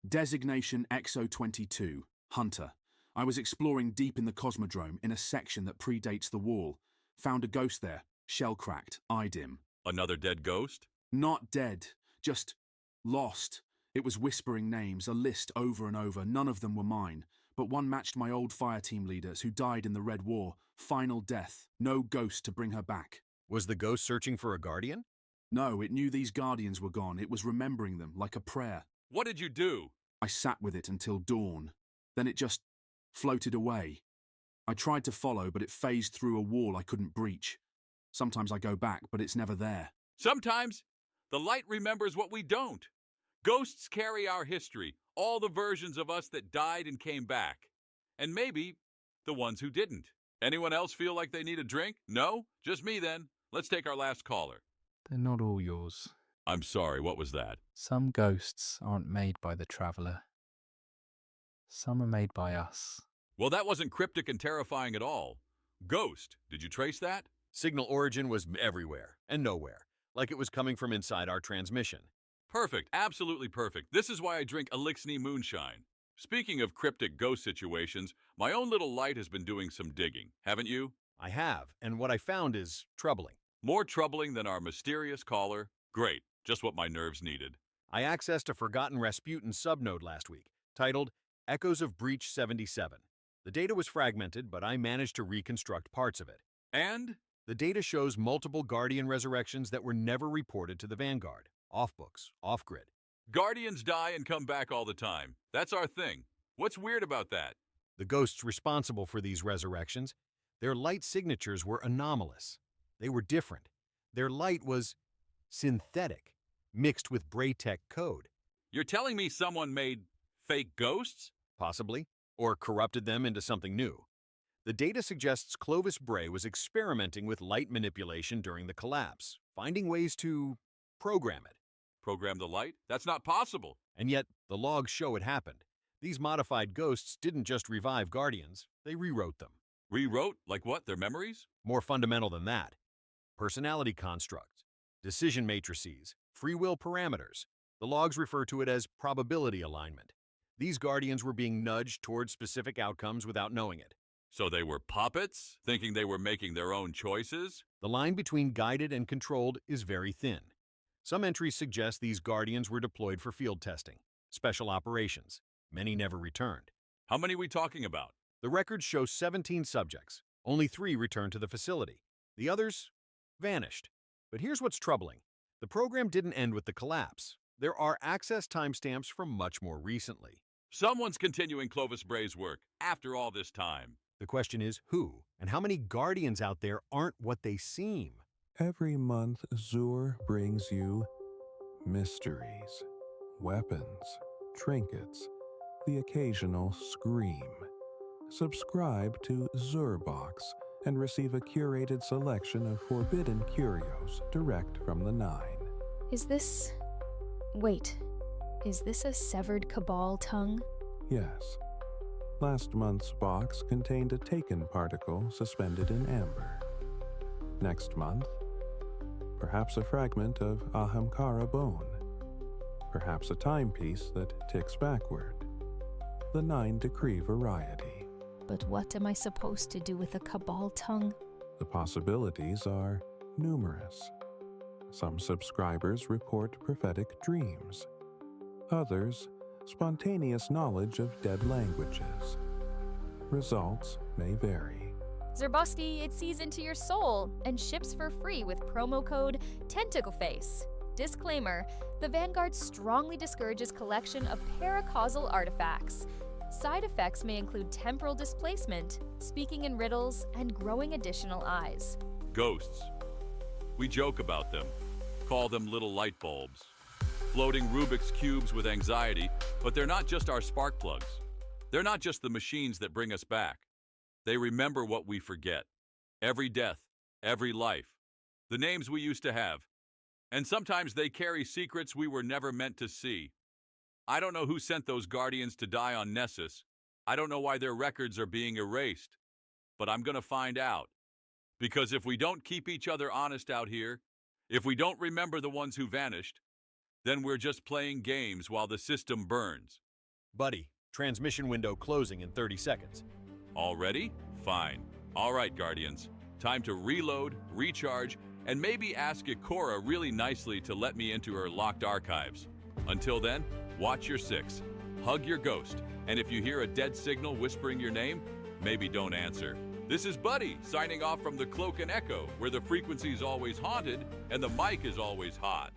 Designation XO22, Hunter. I was exploring deep in the Cosmodrome in a section that predates the wall. Found a ghost there, shell-cracked, eye dim. Another dead ghost? Not dead, just lost. It was whispering names, a list over and over. None of them were mine, but one matched my old fire team leaders who died in the Red War. Final death, no ghost to bring her back. Was the ghost searching for a guardian? No, it knew these guardians were gone. It was remembering them, like a prayer. What did you do? I sat with it until dawn. Then it just floated away. I tried to follow, but it phased through a wall I couldn't breach. Sometimes I go back, but it's never there. Sometimes the light remembers what we don't. Ghosts carry our history, all the versions of us that died and came back. And maybe the ones who didn't. Anyone else feel like they need a drink? No? Just me then. Let's take our last caller. They're not all yours. I'm sorry, what was that? Some ghosts aren't made by the traveler. Some are made by us. Well, that wasn't cryptic and terrifying at all. Ghost, did you trace that? Signal origin was everywhere and nowhere, like it was coming from inside our transmission. Perfect, absolutely perfect. This is why I drink Elixni Moonshine. Speaking of cryptic ghost situations, my own little light has been doing some digging, haven't you? I have, and what I found is troubling. More troubling than our mysterious caller? Great, just what my nerves needed. I accessed a forgotten Rasputin subnode last week, titled Echoes of Breach 77. The data was fragmented, but I managed to reconstruct parts of it. And? The data shows multiple Guardian resurrections that were never reported to the Vanguard. Off-books, off-grid. Guardians die and come back all the time. That's our thing. What's weird about that? The ghosts responsible for these resurrections, their light signatures were anomalous. They were different. Their light was synthetic, mixed with Braytech code. You're telling me someone made fake ghosts? Possibly, or corrupted them into something new. The data suggests Clovis Bray was experimenting with light manipulation during the collapse, finding ways to program it. Program the light? That's not possible. And yet, the logs show it happened. These modified ghosts didn't just revive Guardians, they rewrote them. Rewrote? Like what? Their memories? More fundamental than that. Personality constructs, decision matrices, free will parameters. The logs refer to it as probability alignment. These Guardians were being nudged toward specific outcomes without knowing it. So they were puppets, thinking they were making their own choices? The line between guided and controlled is very thin. Some entries suggest these Guardians were deployed for field testing, special operations. Many never returned. How many are we talking about? The records show 17 subjects. Only 3 returned to the facility. The others vanished. But here's what's troubling. The program didn't end with the collapse. There are access timestamps from much more recently. Someone's continuing Clovis Bray's work after all this time. The question is who, and how many Guardians out there aren't what they seem? Every month, Zur brings you mysteries, weapons, trinkets, the occasional scream. Subscribe to Zurbox and receive a curated selection of forbidden curios direct from the Nine. Wait, is this a severed Cabal tongue? Yes. Last month's box contained a taken particle suspended in amber. Next month, perhaps a fragment of Ahamkara bone. Perhaps a timepiece that ticks backward. The 9 Decree variety. But what am I supposed to do with a Cabal tongue? The possibilities are numerous. Some subscribers report prophetic dreams. Others, spontaneous knowledge of dead languages. Results may vary. Zerbosti, it sees into your soul and ships for free with promo code TentacleFace. Disclaimer, the Vanguard strongly discourages collection of paracausal artifacts. Side effects may include temporal displacement, speaking in riddles, and growing additional eyes. Ghosts. We joke about them, call them little light bulbs. Floating Rubik's Cubes with anxiety, but they're not just our spark plugs. They're not just the machines that bring us back. They remember what we forget. Every death, every life, the names we used to have. And sometimes they carry secrets we were never meant to see. I don't know who sent those Guardians to die on Nessus. I don't know why their records are being erased. But I'm gonna find out. Because if we don't keep each other honest out here, if we don't remember the ones who vanished, then we're just playing games while the system burns. Buddy, transmission window closing in 30 seconds. All ready? Fine. All right, Guardians. Time to reload, recharge, and maybe ask Ikora really nicely to let me into her locked archives. Until then, watch your six, hug your ghost, and if you hear a dead signal whispering your name, maybe don't answer. This is Buddy, signing off from the Cloak and Echo, where the frequency's always haunted and the mic is always hot.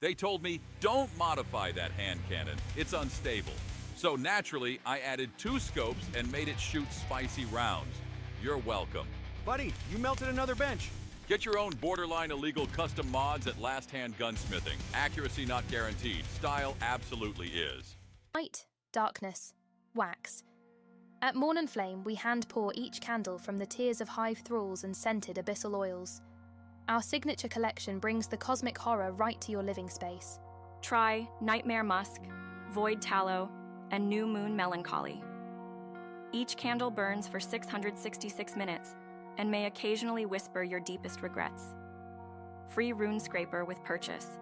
They told me, don't modify that hand cannon, it's unstable. So naturally, I added 2 scopes and made it shoot spicy rounds. You're welcome. Buddy, you melted another bench. Get your own borderline illegal custom mods at Last Hand Gunsmithing. Accuracy not guaranteed, style absolutely is. Light, darkness, wax. At Morn and Flame, we hand pour each candle from the tears of hive thralls and scented abyssal oils. Our signature collection brings the cosmic horror right to your living space. Try Nightmare Musk, Void Tallow, and New Moon Melancholy. Each candle burns for 666 minutes and may occasionally whisper your deepest regrets. Free Rune Scraper with purchase.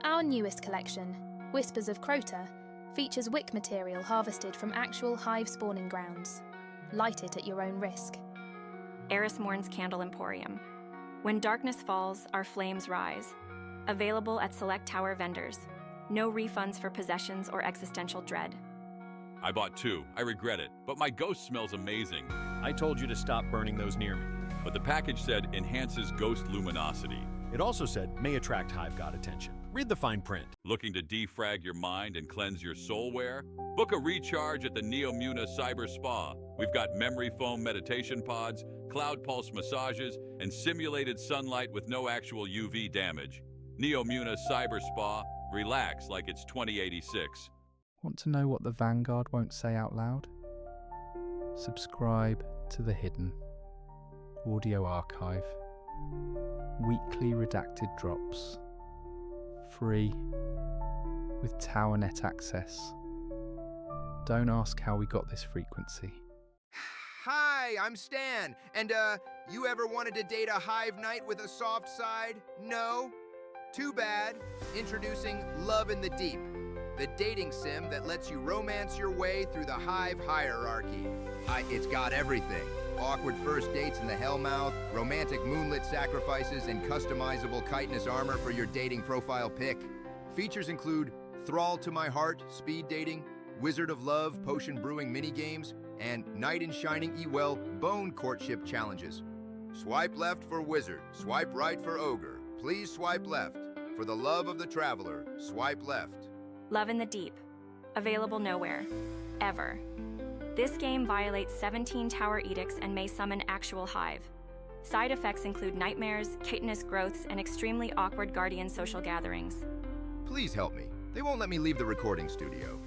Our newest collection, Whispers of Crota, features wick material harvested from actual hive spawning grounds. Light it at your own risk. Eris Morn's Candle Emporium. When darkness falls, our flames rise. Available at select tower vendors. No refunds for possessions or existential dread. I bought 2. I regret it, but my ghost smells amazing. I told you to stop burning those near me. But the package said enhances ghost luminosity. It also said may attract hive god attention. Read the fine print. Looking to defrag your mind and cleanse your soulware? Book a recharge at the Neomuna Cyber Spa. We've got memory foam meditation pods, cloud pulse massages, and simulated sunlight with no actual UV damage. Neomuna Cyber Spa. Relax like it's 2086. Want to know what the Vanguard won't say out loud? Subscribe to The Hidden Audio Archive. Weekly redacted drops. Free. With TowerNet access. Don't ask how we got this frequency. Hi, I'm Stan, and you ever wanted to date a hive knight with a soft side? No? Too bad. Introducing Love in the Deep, the dating sim that lets you romance your way through the hive hierarchy. It's got everything. Awkward first dates in the Hellmouth, romantic moonlit sacrifices, and customizable chitinous armor for your dating profile pick. Features include Thrall to My Heart, speed dating, Wizard of Love, potion brewing minigames, and Knight in Shining Ewell bone courtship challenges. Swipe left for wizard, swipe right for ogre. Please swipe left. For the love of the traveler, swipe left. Love in the Deep. Available nowhere. Ever. This game violates 17 tower edicts and may summon actual hive. Side effects include nightmares, chitinous growths, and extremely awkward guardian social gatherings. Please help me. They won't let me leave the recording studio.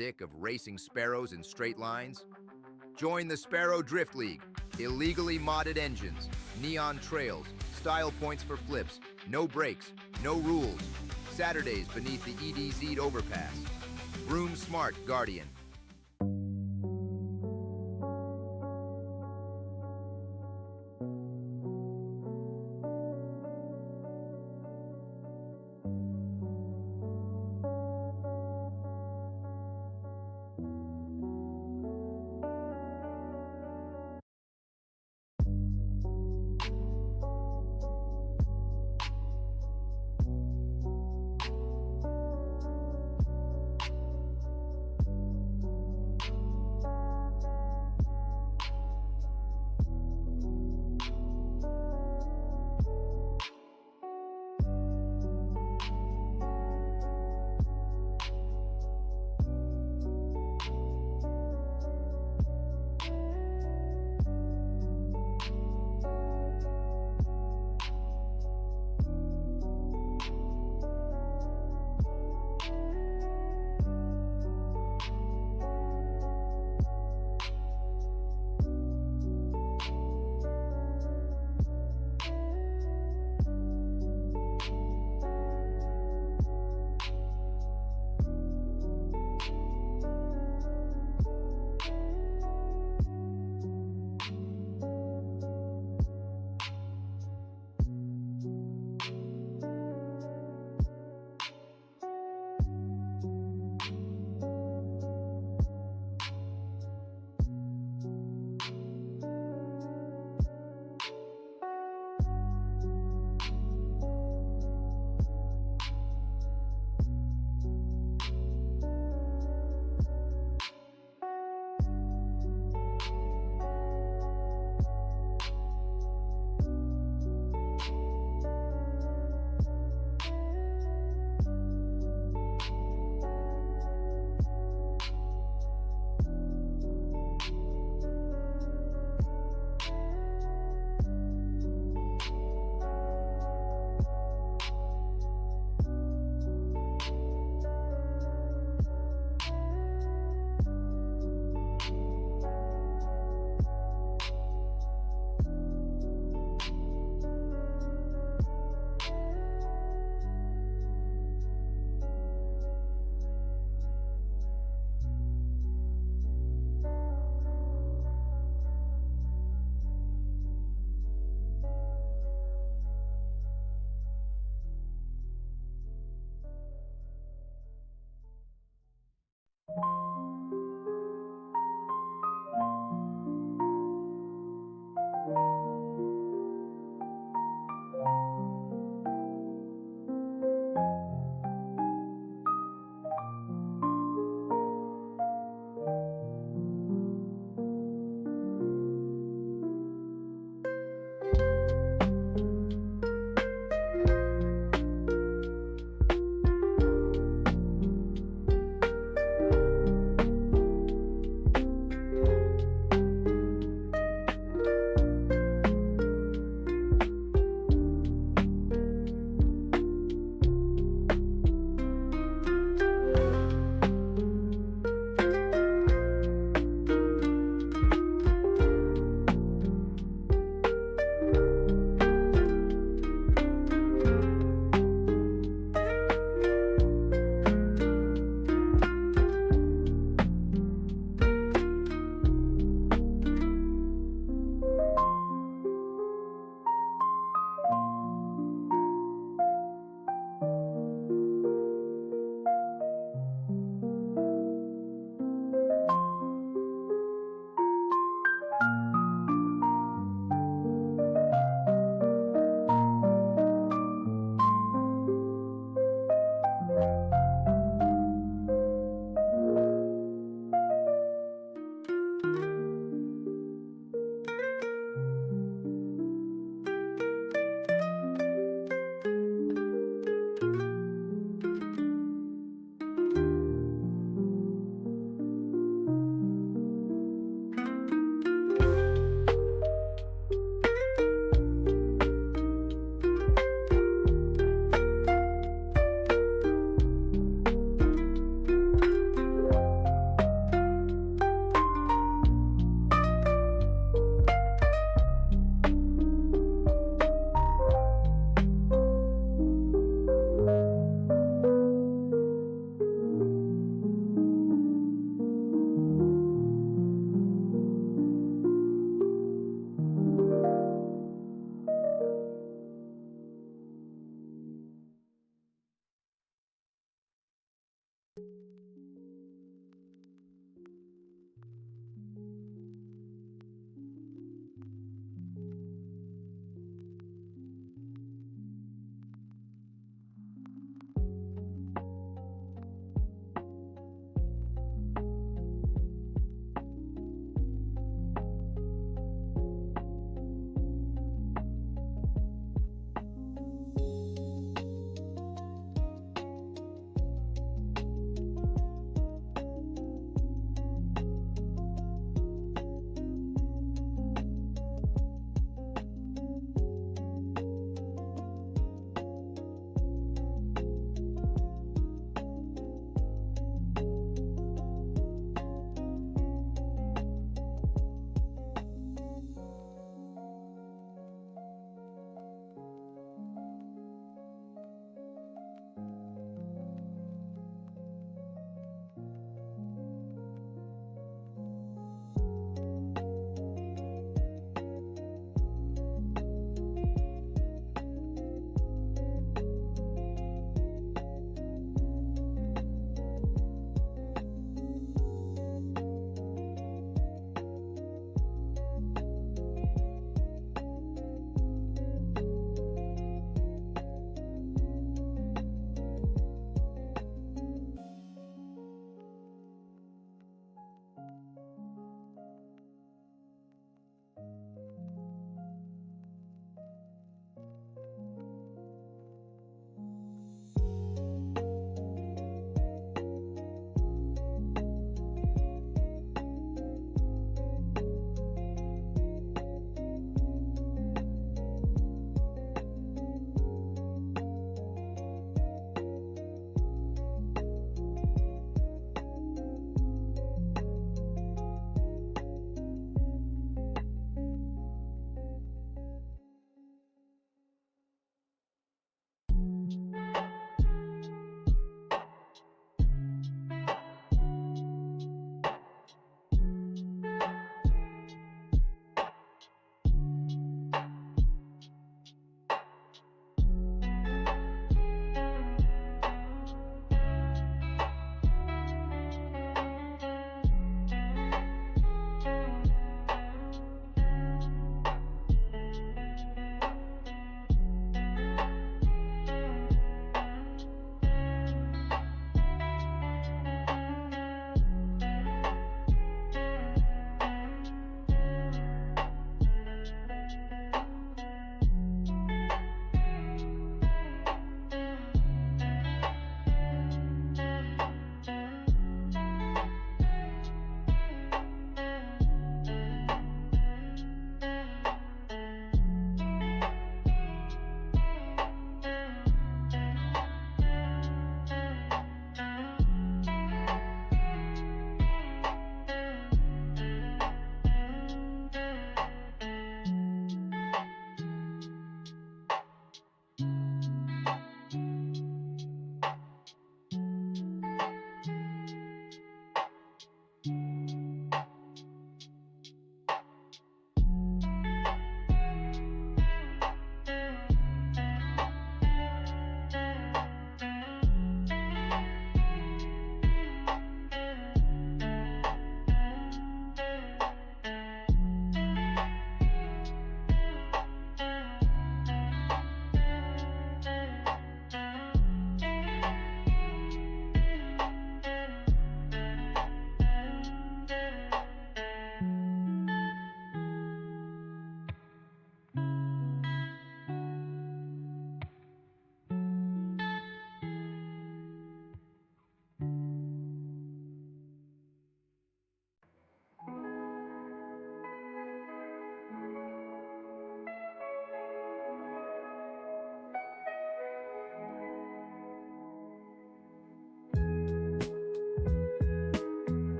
Sick of racing sparrows in straight lines? Join the Sparrow Drift League. Illegally modded engines, neon trails, style points for flips, no brakes, no rules. Saturdays beneath the EDZ overpass. Vroom Smart Guardian.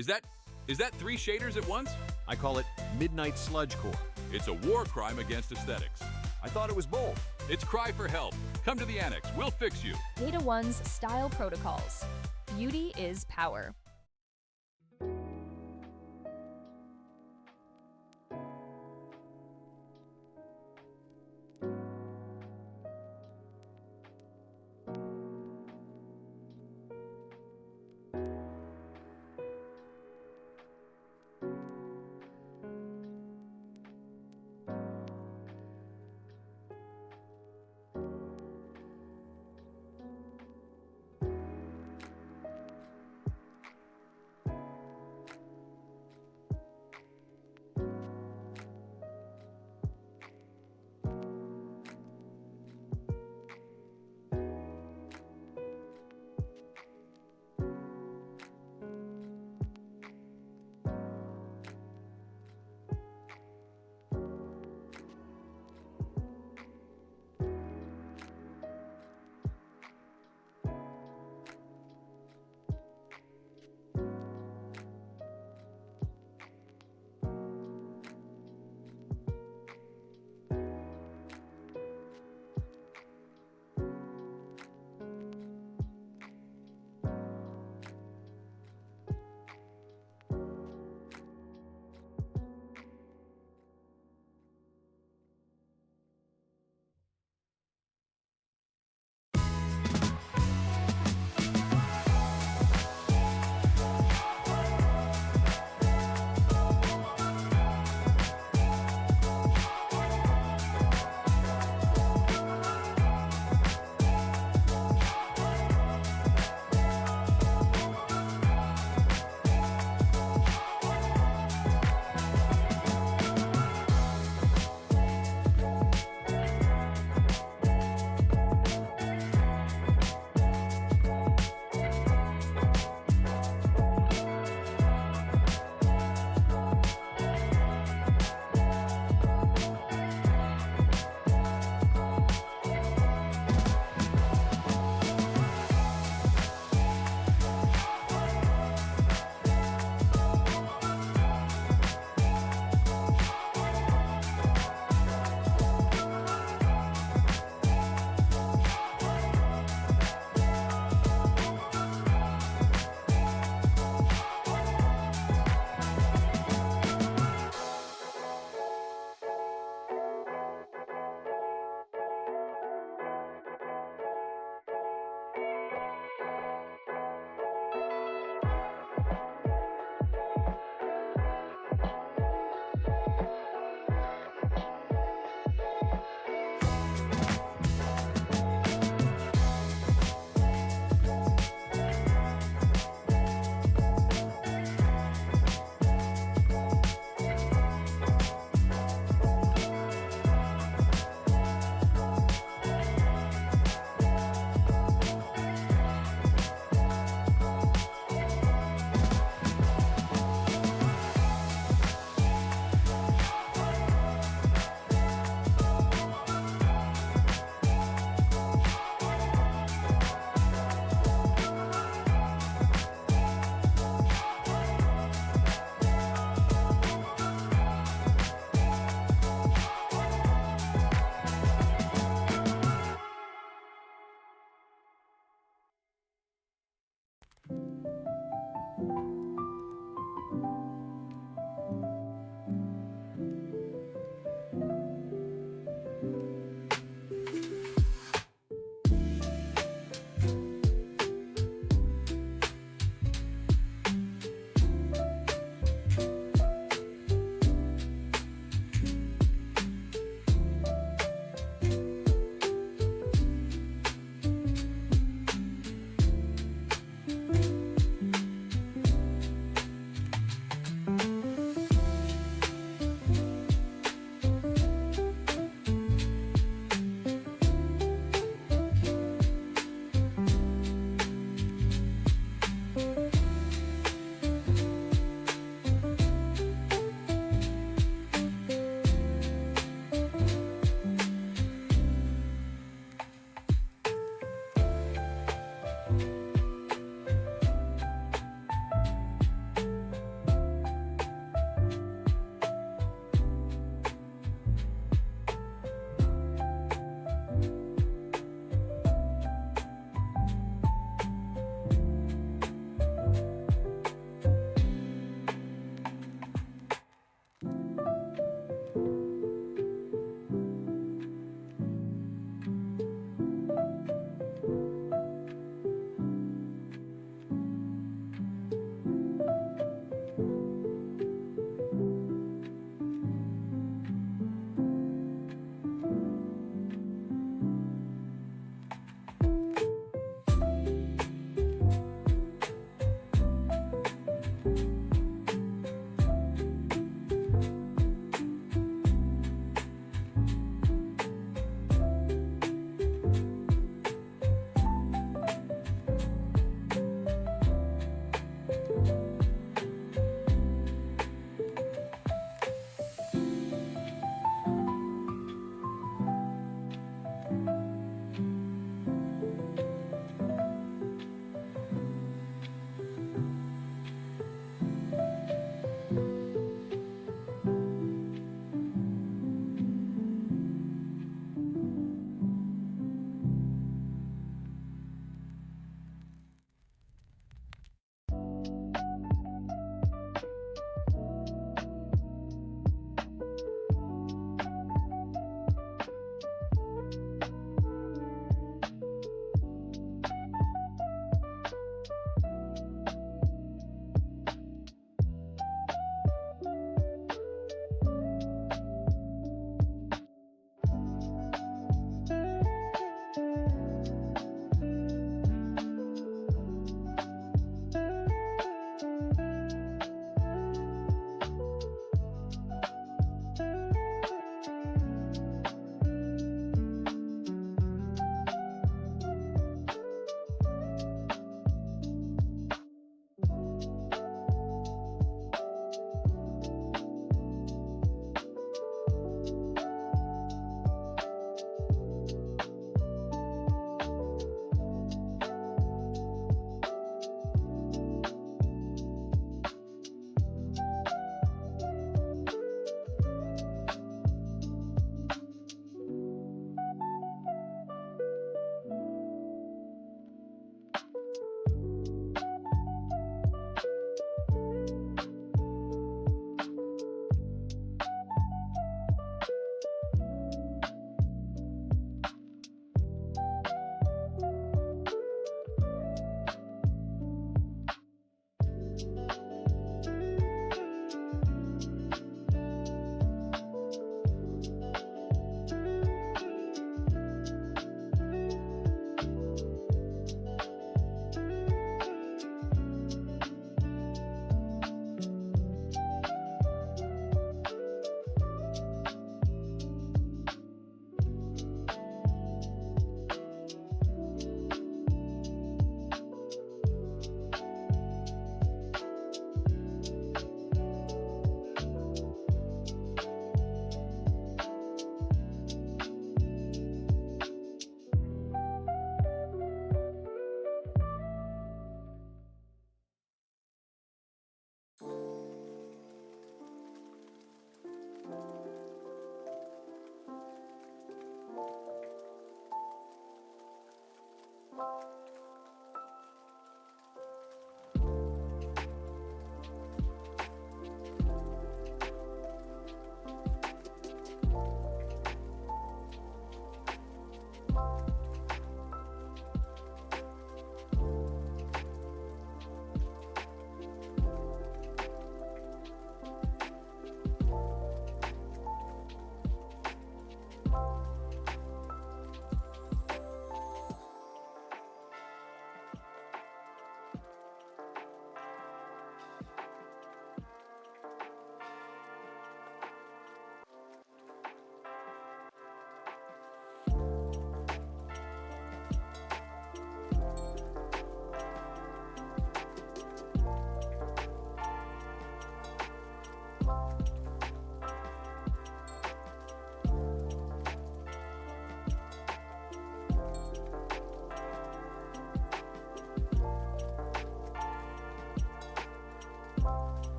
Is that 3 shaders at once? I call it Midnight Sludge Core. It's a war crime against aesthetics. I thought it was bold. It's cry for help. Come to the annex. We'll fix you. Data One's style protocols. Beauty is power.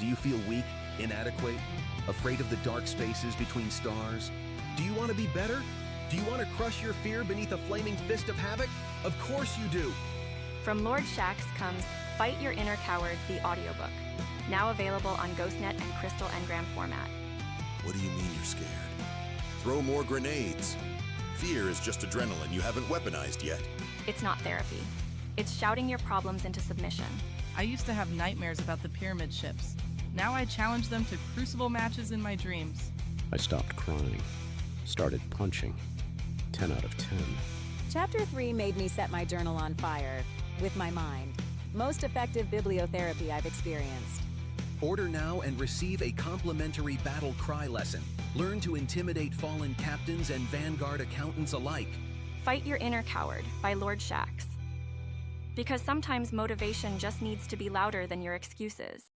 Do you feel weak, inadequate, afraid of the dark spaces between stars? Do you want to be better? Do you want to crush your fear beneath a flaming fist of havoc? Of course you do! From Lord Shaxx comes Fight Your Inner Coward, the audiobook, now available on GhostNet and Crystal Engram format. What do you mean you're scared? Throw more grenades. Fear is just adrenaline you haven't weaponized yet. It's not therapy. It's shouting your problems into submission. I used to have nightmares about the pyramid ships. Now I challenge them to crucible matches in my dreams. I stopped crying, started punching. 10 out of 10. Chapter 3 made me set my journal on fire, with my mind. Most effective bibliotherapy I've experienced. Order now and receive a complimentary battle cry lesson. Learn to intimidate fallen captains and Vanguard accountants alike. Fight Your Inner Coward by Lord Shaxx. Because sometimes motivation just needs to be louder than your excuses.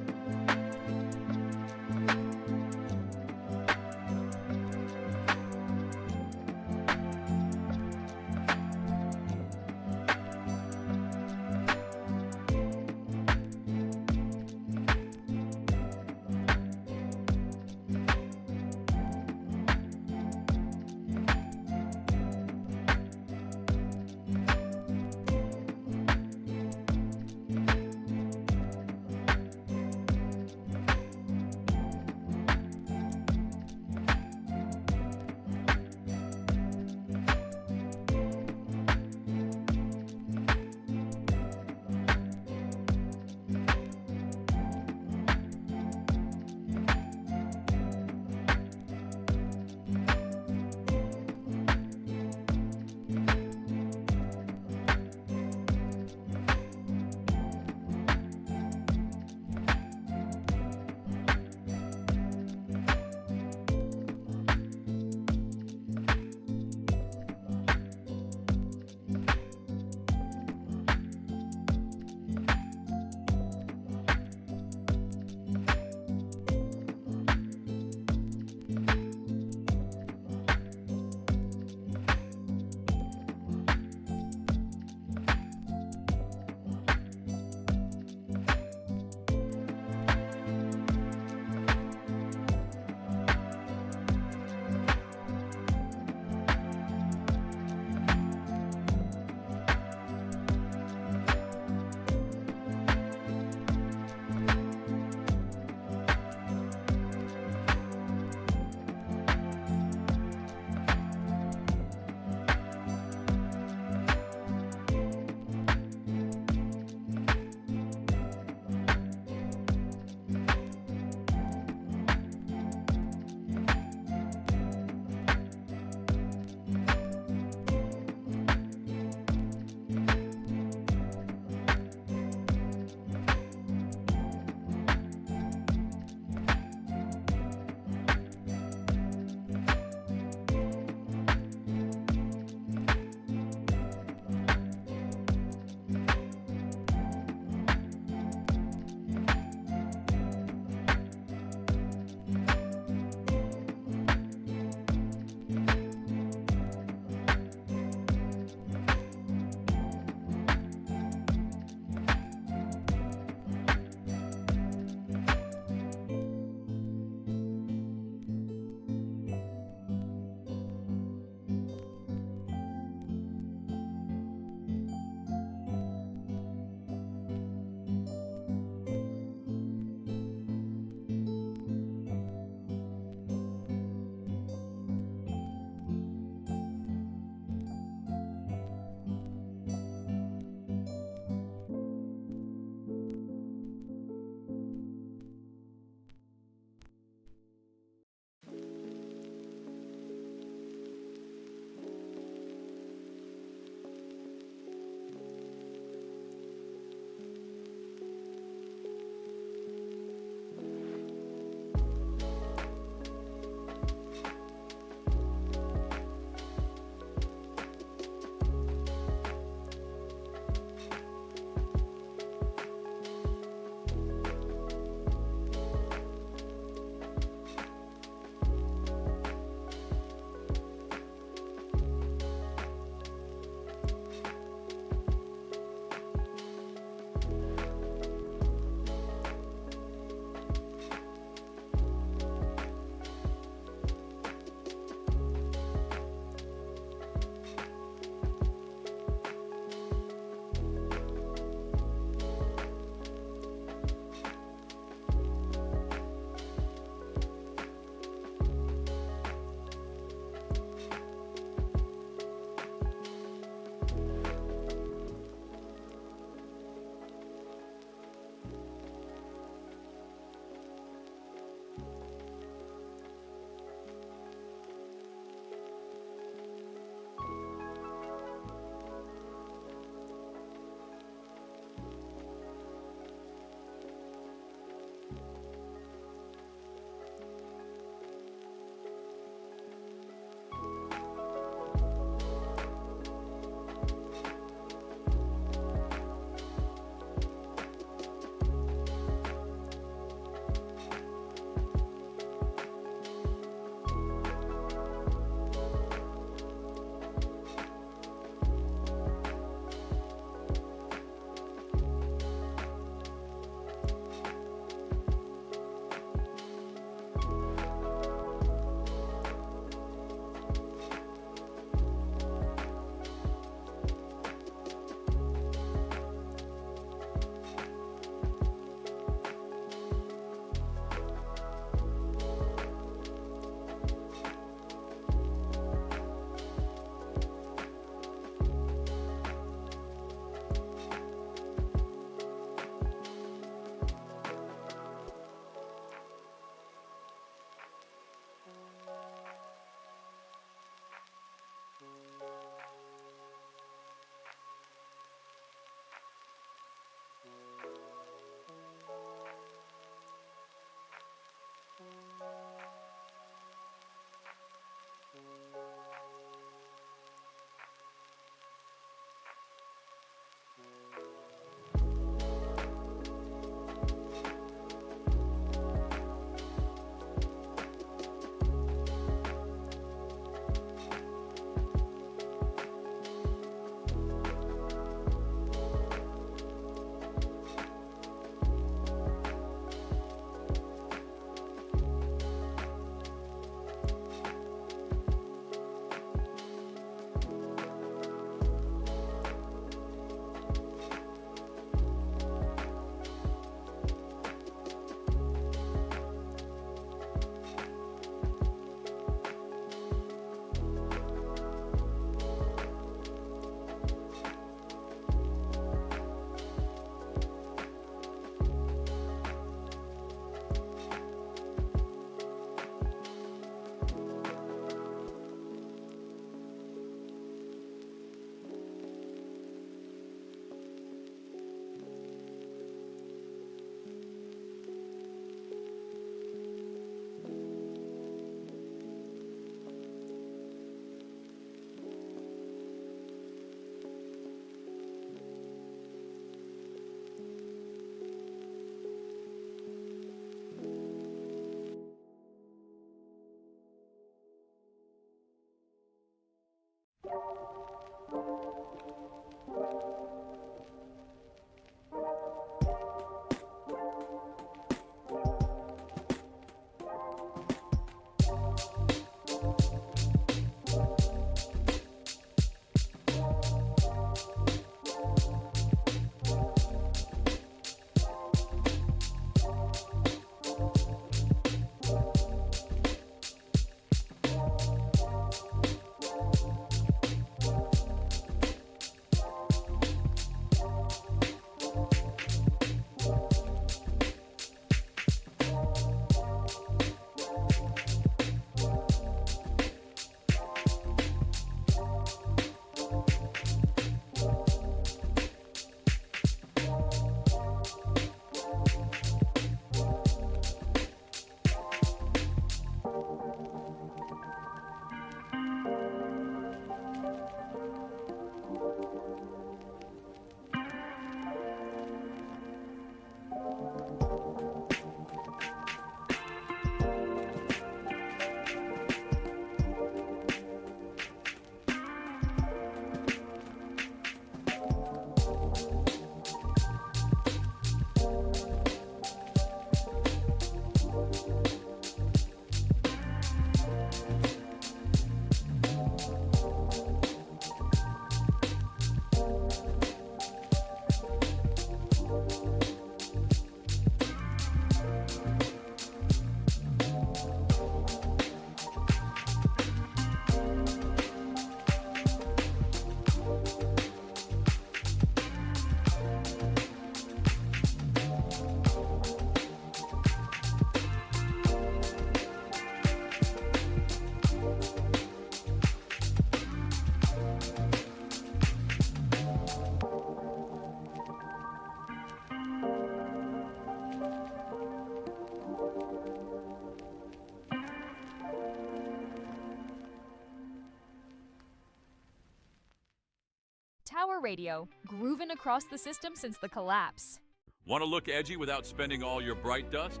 Tower Radio, grooving across the system since the collapse. Want to look edgy without spending all your bright dust?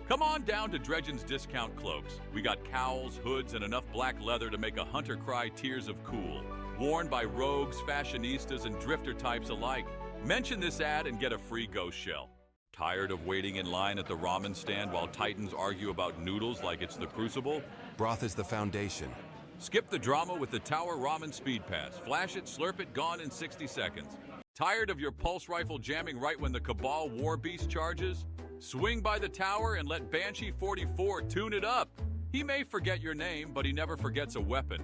Come on down to Dredgen's Discount Cloaks. We got cowls, hoods, and enough black leather to make a hunter cry tears of cool. Worn by rogues, fashionistas, and drifter types alike. Mention this ad and get a free ghost shell. Tired of waiting in line at the ramen stand while titans argue about noodles like it's the Crucible? Broth is the foundation. Skip the drama with the Tower Ramen Speed Pass. Flash it, slurp it, gone in 60 seconds. Tired of your pulse rifle jamming right when the Cabal War Beast charges? Swing by the tower and let Banshee 44 tune it up. He may forget your name, but he never forgets a weapon.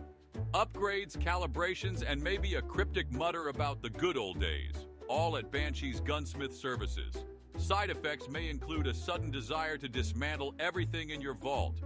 Upgrades, calibrations, and maybe a cryptic mutter about the good old days. All at Banshee's Gunsmith Services. Side effects may include a sudden desire to dismantle everything in your vault.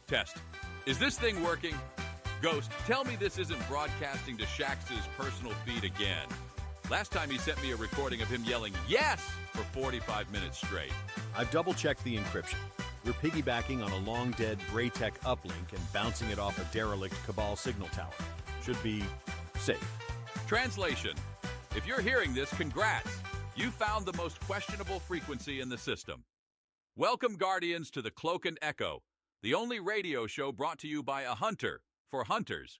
Test. Is this thing working? Ghost, tell me this isn't broadcasting to Shax's personal feed again. Last time he sent me a recording of him yelling, "Yes!" for 45 minutes straight. I've double-checked the encryption. We're piggybacking on a long-dead Braytech uplink and bouncing it off a derelict Cabal signal tower. Should be safe. Translation. If you're hearing this, congrats. You found the most questionable frequency in the system. Welcome, Guardians, to the Cloak and Echo, the only radio show brought to you by a hunter for hunters.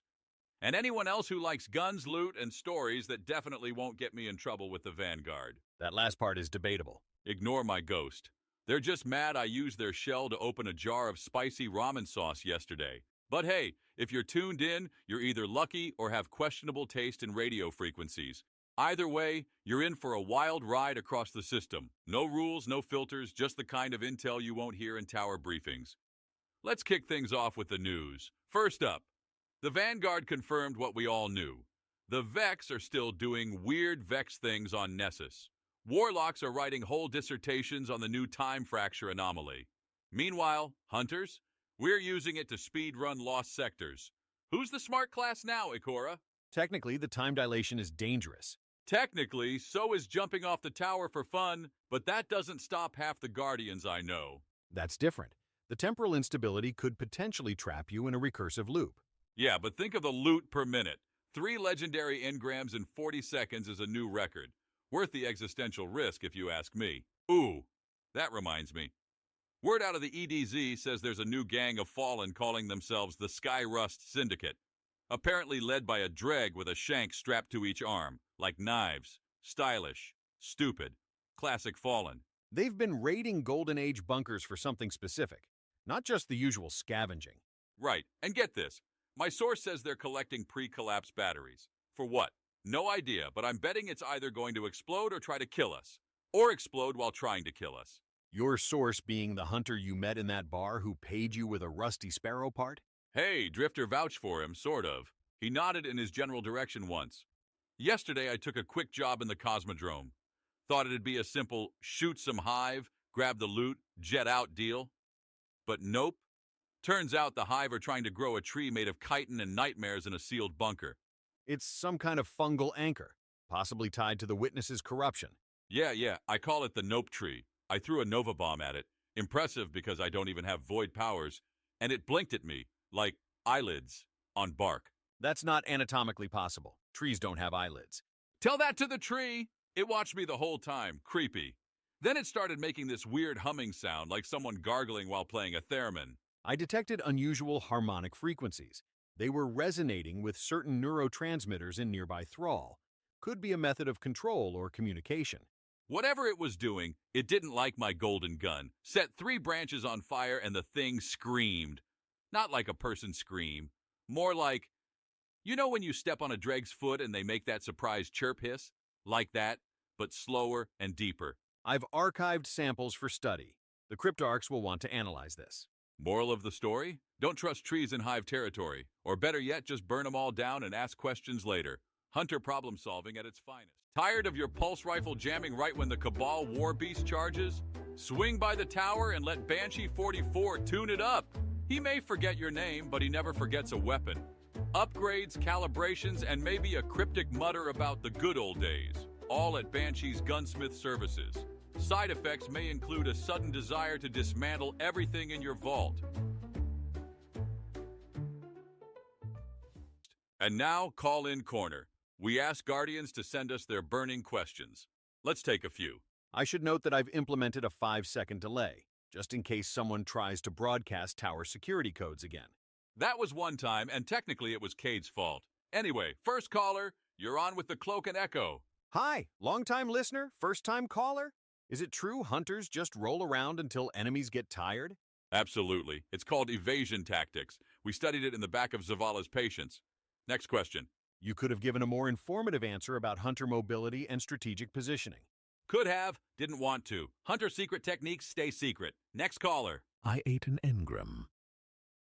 And anyone else who likes guns, loot, and stories that definitely won't get me in trouble with the Vanguard. That last part is debatable. Ignore my ghost. They're just mad I used their shell to open a jar of spicy ramen sauce yesterday. But hey, if you're tuned in, you're either lucky or have questionable taste in radio frequencies. Either way, you're in for a wild ride across the system. No rules, no filters, just the kind of intel you won't hear in tower briefings. Let's kick things off with the news. First up, the Vanguard confirmed what we all knew. The Vex are still doing weird Vex things on Nessus. Warlocks are writing whole dissertations on the new time fracture anomaly. Meanwhile, hunters, we're using it to speedrun lost sectors. Who's the smart class now, Ikora? Technically, the time dilation is dangerous. Technically, so is jumping off the tower for fun, but that doesn't stop half the Guardians I know. That's different. The temporal instability could potentially trap you in a recursive loop. Yeah, but think of the loot per minute. 3 legendary engrams in 40 seconds is a new record. Worth the existential risk, if you ask me. Ooh, that reminds me. Word out of the EDZ says there's a new gang of Fallen calling themselves the Skyrust Syndicate. Apparently led by a Dreg with a shank strapped to each arm, like knives. Stylish. Stupid. Classic Fallen. They've been raiding Golden Age bunkers for something specific, not just the usual scavenging. Right, and get this. My source says they're collecting pre-collapse batteries. For what? No idea, but I'm betting it's either going to explode or try to kill us. Or explode while trying to kill us. Your source being the hunter you met in that bar who paid you with a rusty sparrow part? Hey, Drifter vouched for him, sort of. He nodded in his general direction once. Yesterday, I took a quick job in the Cosmodrome. Thought it'd be a simple shoot some hive, grab the loot, jet out deal. But nope. Turns out the hive are trying to grow a tree made of chitin and nightmares in a sealed bunker. It's some kind of fungal anchor, possibly tied to the witness's corruption. Yeah, I call it the Nope Tree. I threw a Nova Bomb at it. Impressive because I don't even have void powers. And it blinked at me, like eyelids on bark. That's not anatomically possible. Trees don't have eyelids. Tell that to the tree! It watched me the whole time, creepy. Then it started making this weird humming sound like someone gargling while playing a theremin. I detected unusual harmonic frequencies. They were resonating with certain neurotransmitters in nearby Thrall. Could be a method of control or communication. Whatever it was doing, it didn't like my golden gun. Set 3 branches on fire and the thing screamed. Not like a person scream. More like, you know when you step on a dreg's foot and they make that surprise chirp hiss? Like that, but slower and deeper. I've archived samples for study. The Cryptarchs will want to analyze this. Moral of the story? Don't trust trees in hive territory. Or better yet, just burn them all down and ask questions later. Hunter problem solving at its finest. Tired of your pulse rifle jamming right when the Cabal War Beast charges? Swing by the tower and let Banshee 44 tune it up. He may forget your name, but he never forgets a weapon. Upgrades, calibrations, and maybe a cryptic mutter about the good old days. All at Banshee's Gunsmith Services. Side effects may include a sudden desire to dismantle everything in your vault. And now, call-in corner. We ask Guardians to send us their burning questions. Let's take a few. I should note that I've implemented a 5-second delay, just in case someone tries to broadcast tower security codes again. That was one time, and technically it was Cade's fault. Anyway, first caller, you're on with the Cloak and Echo. Hi, long-time listener, first-time caller? Is it true hunters just roll around until enemies get tired? Absolutely. It's called evasion tactics. We studied it in the back of Zavala's Patience. Next question. You could have given a more informative answer about hunter mobility and strategic positioning. Could have, didn't want to. Hunter secret techniques stay secret. Next caller. I ate an engram.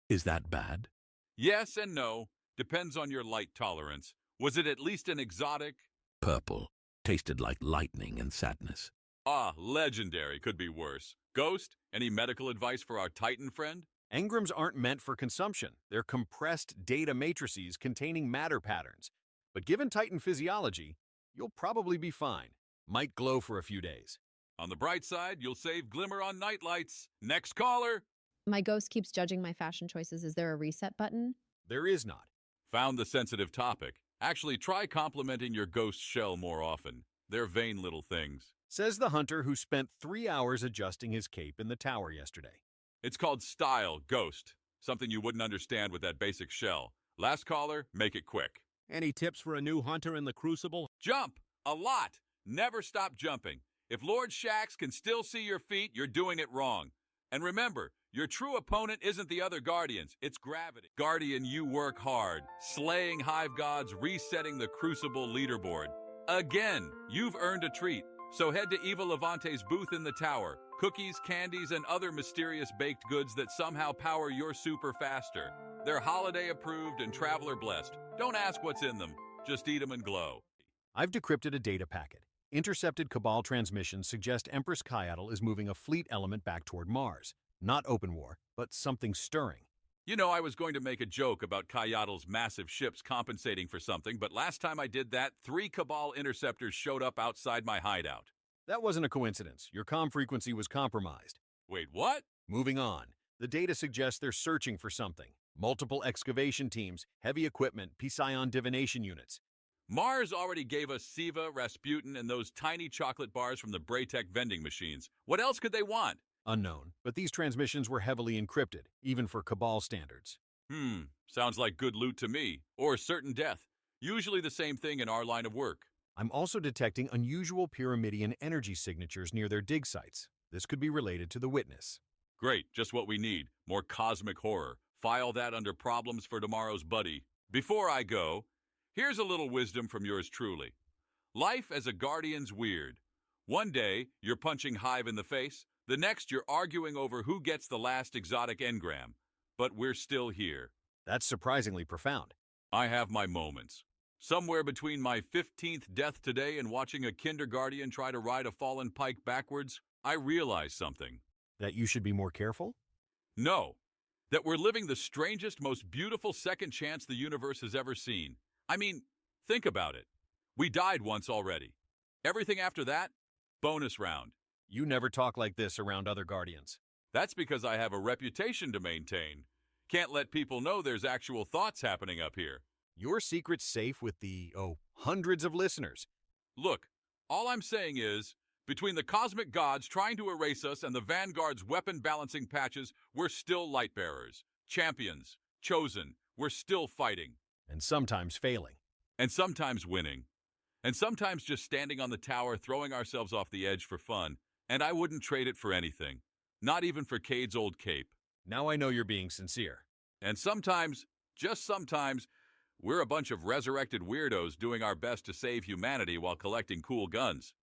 Is that bad? Yes and no. Depends on your light tolerance. Was it at least an exotic? Purple. Tasted like lightning and sadness. Ah, legendary. Could be worse. Ghost, any medical advice for our Titan friend? Engrams aren't meant for consumption. They're compressed data matrices containing matter patterns. But given Titan physiology, you'll probably be fine. Might glow for a few days. On the bright side, you'll save glimmer on nightlights. Next caller. My ghost keeps judging my fashion choices. Is there a reset button? There is not. Found the sensitive topic. Actually, try complimenting your ghost shell more often. They're vain little things. Says the hunter who spent 3 hours adjusting his cape in the tower yesterday. It's called style, ghost. Something you wouldn't understand with that basic shell. Last caller, make it quick. Any tips for a new hunter in the Crucible? Jump! A lot! Never stop jumping. If Lord Shaxx can still see your feet, you're doing it wrong. And remember, your true opponent isn't the other Guardians, it's gravity. Guardian, you work hard, slaying hive gods, resetting the Crucible leaderboard. Again, you've earned a treat. So head to Eva Levante's booth in the tower. Cookies, candies, and other mysterious baked goods that somehow power your super faster. They're holiday approved and traveler blessed. Don't ask what's in them, just eat them and glow. I've decrypted a data packet. Intercepted Cabal transmissions suggest Empress Kayatl is moving a fleet element back toward Mars. Not open war, but something stirring. You know, I was going to make a joke about Kayatl's massive ships compensating for something, but last time I did that, 3 Cabal interceptors showed up outside my hideout. That wasn't a coincidence. Your comm frequency was compromised. Wait, what? Moving on. The data suggests they're searching for something. Multiple excavation teams, heavy equipment, Psion divination units. Mars already gave us Siva, Rasputin, and those tiny chocolate bars from the Braytech vending machines. What else could they want? Unknown, but these transmissions were heavily encrypted, even for Cabal standards. Sounds like good loot to me. Or certain death. Usually the same thing in our line of work. I'm also detecting unusual Pyramidian energy signatures near their dig sites. This could be related to the Witness. Great, just what we need. More cosmic horror. File that under problems for tomorrow's buddy. Before I go, here's a little wisdom from yours truly. Life as a guardian's weird. One day, you're punching Hive in the face. The next, you're arguing over who gets the last exotic engram. But we're still here. That's surprisingly profound. I have my moments. Somewhere between my 15th death today and watching a kindergarten try to ride a fallen pike backwards, I realized something. That you should be more careful? No. That we're living the strangest, most beautiful second chance the universe has ever seen. I mean, think about it. We died once already. Everything after that, bonus round. You never talk like this around other Guardians. That's because I have a reputation to maintain. Can't let people know there's actual thoughts happening up here. Your secret's safe with the, hundreds of listeners. Look, all I'm saying is, between the cosmic gods trying to erase us and the Vanguard's weapon balancing patches, we're still light bearers, champions, chosen. We're still fighting. And sometimes failing. And sometimes winning. And sometimes just standing on the tower throwing ourselves off the edge for fun. And I wouldn't trade it for anything. Not even for Cade's old cape. Now I know you're being sincere. And sometimes, just sometimes, we're a bunch of resurrected weirdos doing our best to save humanity while collecting cool guns.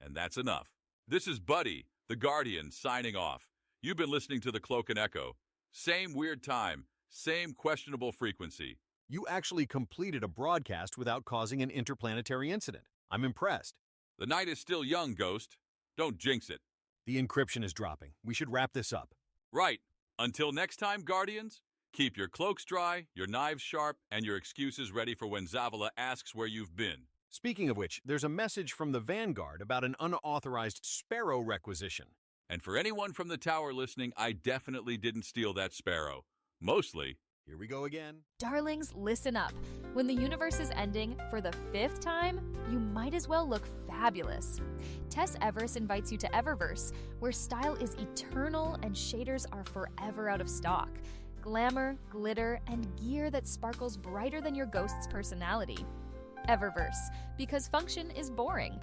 And that's enough. This is Buddy, the Guardian, signing off. You've been listening to the Cloak and Echo. Same weird time, same questionable frequency. You actually completed a broadcast without causing an interplanetary incident. I'm impressed. The night is still young, Ghost. Don't jinx it. The encryption is dropping. We should wrap this up. Right. Until next time, Guardians, keep your cloaks dry, your knives sharp, and your excuses ready for when Zavala asks where you've been. Speaking of which, there's a message from the Vanguard about an unauthorized Sparrow requisition. And for anyone from the tower listening, I definitely didn't steal that Sparrow. Mostly. Here we go again. Darlings, listen up. When the universe is ending for the 5th time, you might as well look fabulous. Tess Everest invites you to Eververse, where style is eternal and shaders are forever out of stock. Glamour, glitter, and gear that sparkles brighter than your ghost's personality. Eververse, because function is boring.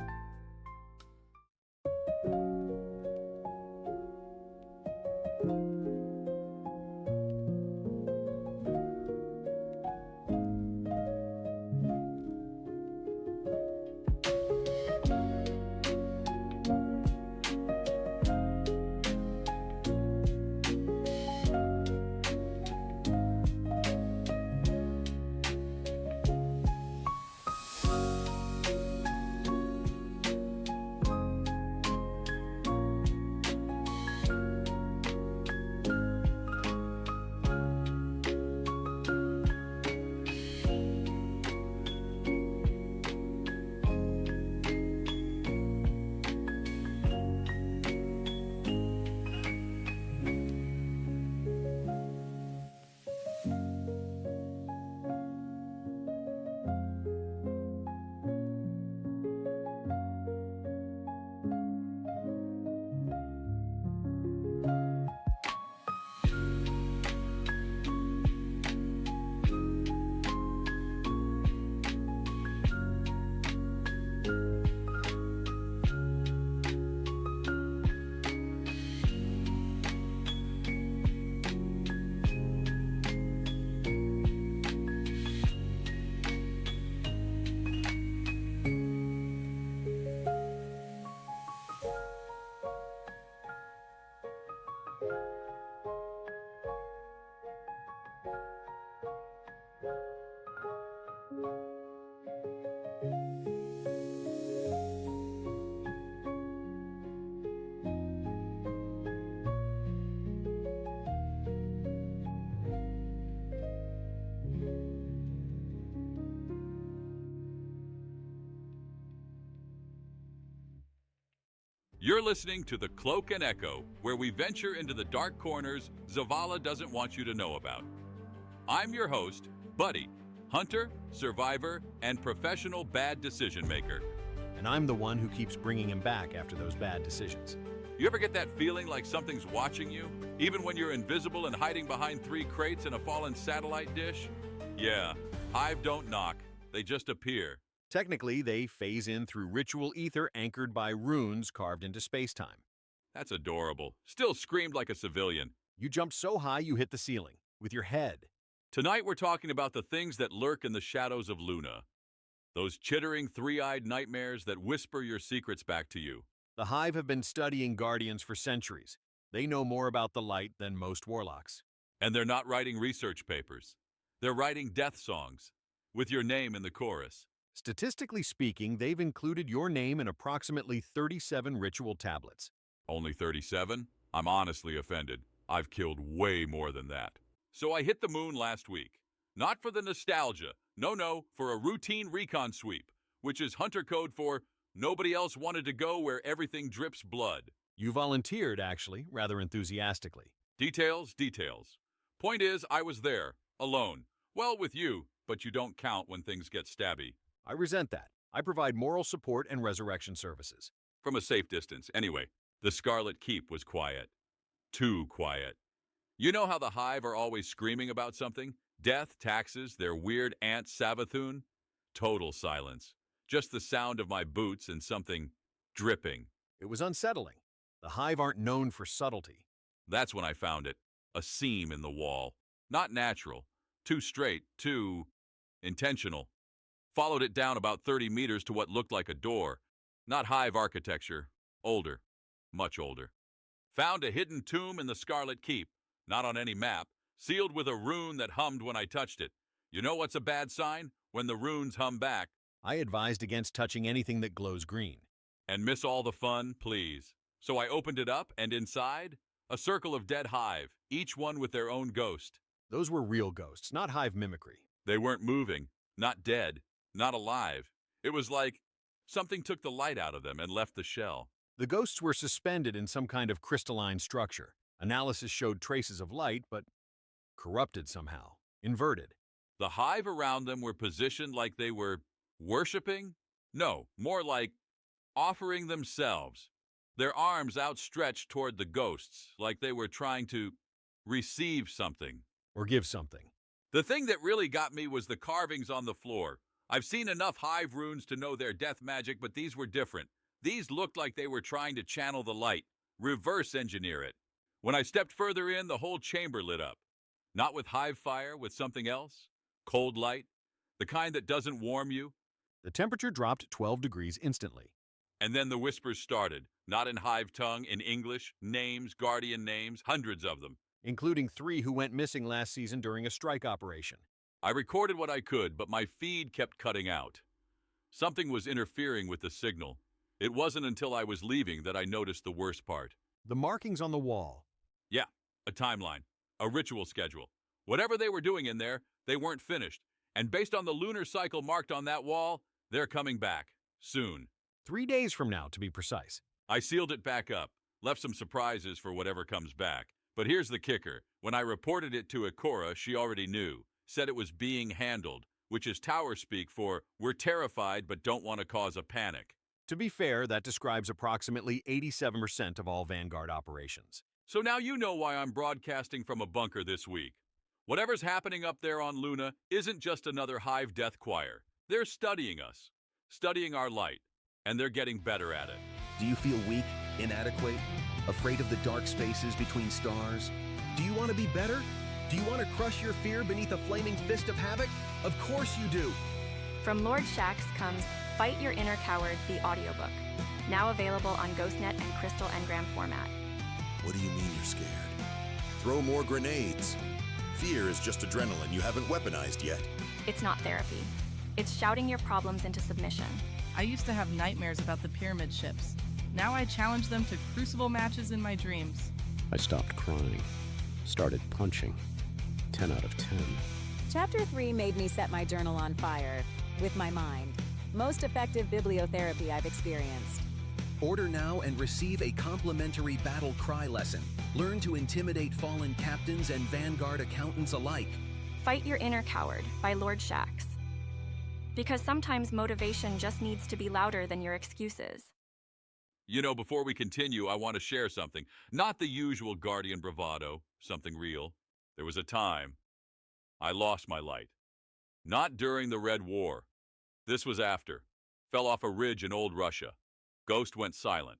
You're listening to The Cloak and Echo, where we venture into the dark corners Zavala doesn't want you to know about. I'm your host, Buddy, hunter, survivor, and professional bad decision maker. And I'm the one who keeps bringing him back after those bad decisions. You ever get that feeling like something's watching you, even when you're invisible and hiding behind 3 crates and a fallen satellite dish? Yeah, Hive don't knock, they just appear. Technically, they phase in through ritual ether anchored by runes carved into space-time. That's adorable. Still screamed like a civilian. You jumped so high you hit the ceiling. with your head. Tonight we're talking about the things that lurk in the shadows of Luna. Those chittering, three-eyed nightmares that whisper your secrets back to you. The Hive have been studying Guardians for centuries. They know more about the light than most warlocks. And they're not writing research papers. They're writing death songs, with your name in the chorus. Statistically speaking, they've included your name in approximately 37 ritual tablets. Only 37? I'm honestly offended. I've killed way more than that. So I hit the moon last week. Not for the nostalgia. No, for a routine recon sweep, which is hunter code for nobody else wanted to go where everything drips blood. You volunteered, actually, rather enthusiastically. Details. Point is, I was there, alone. Well, with you, but you don't count when things get stabby. I resent that. I provide moral support and resurrection services. From a safe distance. Anyway, the Scarlet Keep was quiet. Too quiet. You know how the Hive are always screaming about something? Death, taxes, their weird Aunt Savathun? Total silence. Just the sound of my boots and something dripping. It was unsettling. The Hive aren't known for subtlety. That's when I found it. A seam in the wall. Not natural. Too straight. Too intentional. Followed it down about 30 meters to what looked like a door. Not Hive architecture. Older. Much older. Found a hidden tomb in the Scarlet Keep. Not on any map. Sealed with a rune that hummed when I touched it. You know what's a bad sign? When the runes hum back. I advised against touching anything that glows green. And miss all the fun, please. So I opened it up, and inside, a circle of dead Hive, each one with their own ghost. Those were real ghosts, not Hive mimicry. They weren't moving, not dead, not alive. It was like something took the light out of them and left the shell. The ghosts were suspended in some kind of crystalline structure. Analysis showed traces of light, but corrupted somehow, inverted. The Hive around them were positioned like they were worshipping? No, more like offering themselves. Their arms outstretched toward the ghosts, like they were trying to receive something. Or give something. The thing that really got me was the carvings on the floor. I've seen enough Hive runes to know their death magic, but these were different. These looked like they were trying to channel the light, reverse engineer it. When I stepped further in, the whole chamber lit up. Not with Hive fire, with something else. Cold light, the kind that doesn't warm you. The temperature dropped 12 degrees instantly. And then the whispers started, not in Hive tongue, in English, names, Guardian names, hundreds of them. Including 3 who went missing last season during a strike operation. I recorded what I could, but my feed kept cutting out. Something was interfering with the signal. It wasn't until I was leaving that I noticed the worst part. The markings on the wall. Yeah, a timeline, a ritual schedule. Whatever they were doing in there, they weren't finished. And based on the lunar cycle marked on that wall, they're coming back. Soon. 3 days from now, to be precise. I sealed it back up, left some surprises for whatever comes back. But here's the kicker. When I reported it to Ikora, she already knew. Said it was being handled, which is tower speak for, we're terrified but don't want to cause a panic. To be fair, that describes approximately 87% of all Vanguard operations. So now you know why I'm broadcasting from a bunker this week. Whatever's happening up there on Luna isn't just another Hive death choir. They're studying us, studying our light, and they're getting better at it. Do you feel weak, inadequate, afraid of the dark spaces between stars? Do you want to be better? Do you want to crush your fear beneath a flaming fist of havoc? Of course you do! From Lord Shaxx comes Fight Your Inner Coward, the audiobook. Now available on GhostNet and Crystal Engram format. What do you mean you're scared? Throw more grenades. Fear is just adrenaline you haven't weaponized yet. It's not therapy. It's shouting your problems into submission. I used to have nightmares about the pyramid ships. Now I challenge them to crucible matches in my dreams. I stopped crying. Started punching. 10 out of 10. Chapter 3 made me set my journal on fire with my mind. Most effective bibliotherapy I've experienced. Order now and receive a complimentary battle cry lesson. Learn to intimidate fallen captains and Vanguard accountants alike. Fight Your Inner Coward by Lord Shaxx. Because sometimes motivation just needs to be louder than your excuses. You know, before we continue, I want to share something. Not the usual Guardian bravado, something real. There was a time I lost my light. Not during the Red War. This was after. Fell off a ridge in old Russia. Ghost went silent.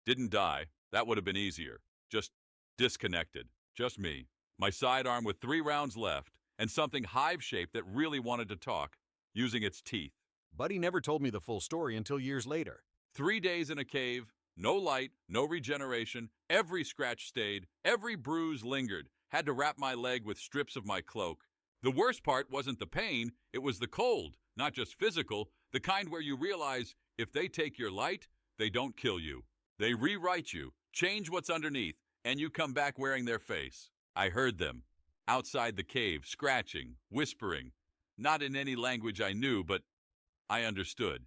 Didn't die. That would have been easier. Just disconnected. Just me. My sidearm with 3 rounds left, and something hive-shaped that really wanted to talk, using its teeth. Buddy never told me the full story until years later. 3 days in a cave, no light, no regeneration, every scratch stayed, every bruise lingered, had to wrap my leg with strips of my cloak. The worst part wasn't the pain, it was the cold, not just physical, the kind where you realize if they take your light, they don't kill you. They rewrite you, change what's underneath, and you come back wearing their face. I heard them, outside the cave, scratching, whispering, not in any language I knew, but I understood.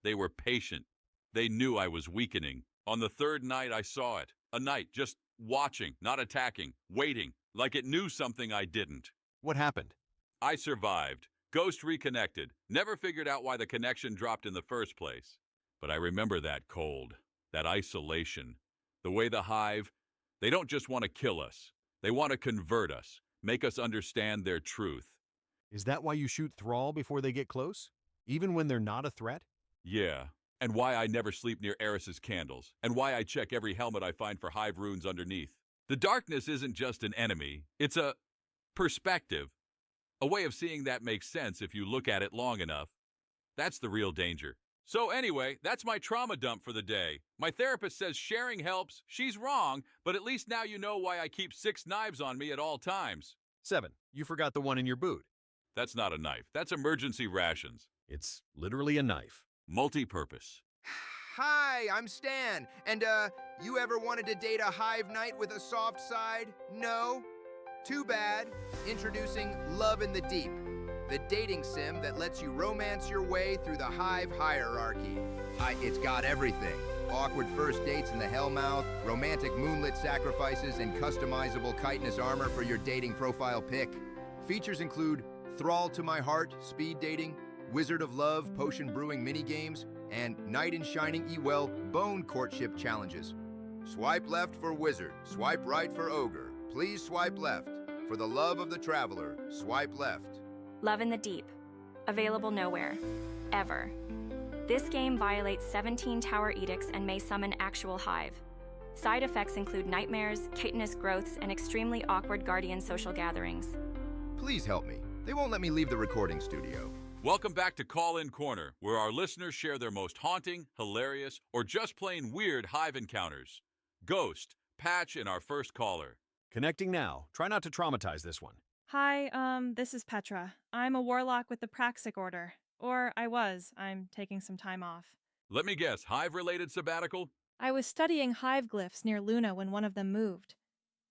They were patient. They knew I was weakening. On the 3rd night, I saw it. A night just watching, not attacking, waiting, like it knew something I didn't. What happened? I survived. Ghost reconnected. Never figured out why the connection dropped in the first place. But I remember that cold, that isolation. The way the hive, they don't just want to kill us. They want to convert us, make us understand their truth. Is that why you shoot Thrall before they get close? Even when they're not a threat? Yeah, and why I never sleep near Eris's candles, and why I check every helmet I find for hive runes underneath. The darkness isn't just an enemy, it's a perspective. A way of seeing that makes sense if you look at it long enough. That's the real danger. So anyway, that's my trauma dump for the day. My therapist says sharing helps. She's wrong, but at least now you know why I keep 6 knives on me at all times. 7. You forgot the one in your boot. That's not a knife. That's emergency rations. It's literally a knife. Multi-purpose. Hi, I'm Stan. And, you ever wanted to date a hive knight with a soft side? No? Too bad. Introducing Love in the Deep, the dating sim that lets you romance your way through the hive hierarchy. It's got everything. Awkward first dates in the Hellmouth, romantic moonlit sacrifices, and customizable chitinous armor for your dating profile pic. Features include Thrall to My Heart, speed dating, Wizard of Love, potion brewing minigames, and Knight in Shining Ewell bone courtship challenges. Swipe left for Wizard, swipe right for Ogre. Please swipe left. For the love of the traveler, swipe left. Love in the Deep. Available nowhere. Ever. This game violates 17 Tower Edicts and may summon actual hive. Side effects include nightmares, chitinous growths, and extremely awkward guardian social gatherings. Please help me. They won't let me leave the recording studio. Welcome back to Call-In Corner, where our listeners share their most haunting, hilarious, or just plain weird hive encounters. Ghost, Patch, and our first caller. Connecting now. Try not to traumatize this one. Hi, this is Petra. I'm a warlock with the Praxic Order. Or I was. I'm taking some time off. Let me guess, hive-related sabbatical? I was studying hive glyphs near Luna when one of them moved.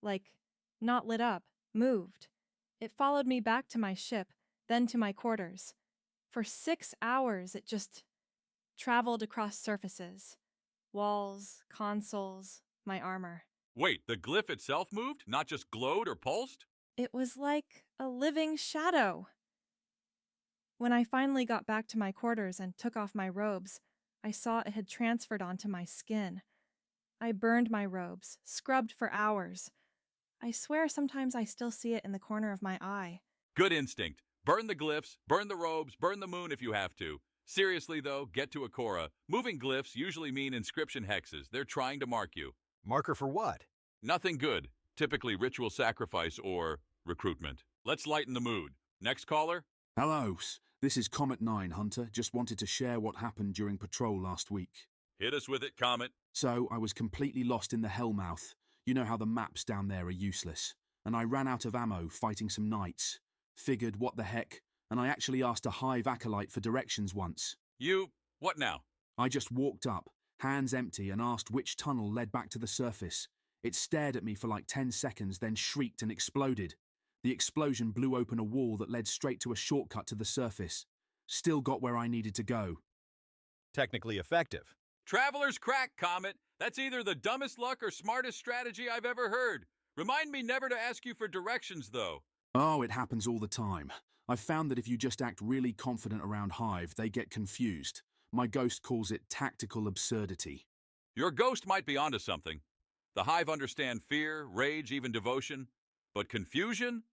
Like, not lit up, moved. It followed me back to my ship, then to my quarters. For 6 hours, it just traveled across surfaces. Walls, consoles, my armor. Wait, the glyph itself moved, not just glowed or pulsed? It was like a living shadow. When I finally got back to my quarters and took off my robes, I saw it had transferred onto my skin. I burned my robes, scrubbed for hours. I swear sometimes I still see it in the corner of my eye. Good instinct. Burn the glyphs, burn the robes, burn the moon if you have to. Seriously though, get to Akora. Moving glyphs usually mean inscription hexes. They're trying to mark you. Marker for what? Nothing good. Typically ritual sacrifice or recruitment. Let's lighten the mood. Next caller? Hello, this is Comet 9, Hunter. Just wanted to share what happened during patrol last week. Hit us with it, Comet. So, I was completely lost in the Hellmouth. You know how the maps down there are useless. And I ran out of ammo fighting some knights. Figured, what the heck, and I actually asked a hive acolyte for directions once. What now? I just walked up, hands empty, and asked which tunnel led back to the surface. It stared at me for like 10 seconds, then shrieked and exploded. The explosion blew open a wall that led straight to a shortcut to the surface. Still got where I needed to go. Technically effective. Traveler's crack, Comet. That's either the dumbest luck or smartest strategy I've ever heard. Remind me never to ask you for directions, though. Oh, it happens all the time. I've found that if you just act really confident around Hive, they get confused. My ghost calls it tactical absurdity. Your ghost might be onto something. The Hive understand fear, rage, even devotion. But confusion?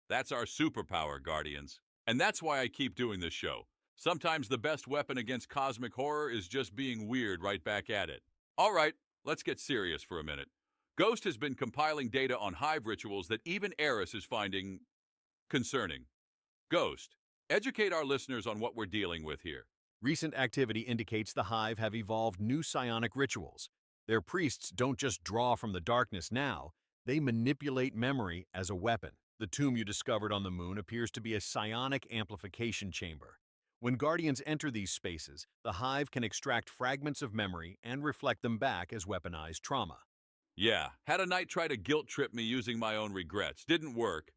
That's our superpower, Guardians. And that's why I keep doing this show. Sometimes the best weapon against cosmic horror is just being weird right back at it. All right, let's get serious for a minute. Ghost has been compiling data on hive rituals that even Eris is finding concerning. Ghost, educate our listeners on what we're dealing with here. Recent activity indicates the Hive have evolved new psionic rituals. Their priests don't just draw from the darkness now, they manipulate memory as a weapon. The tomb you discovered on the moon appears to be a psionic amplification chamber. When Guardians enter these spaces, the Hive can extract fragments of memory and reflect them back as weaponized trauma. Yeah, had a knight try to guilt trip me using my own regrets. Didn't work.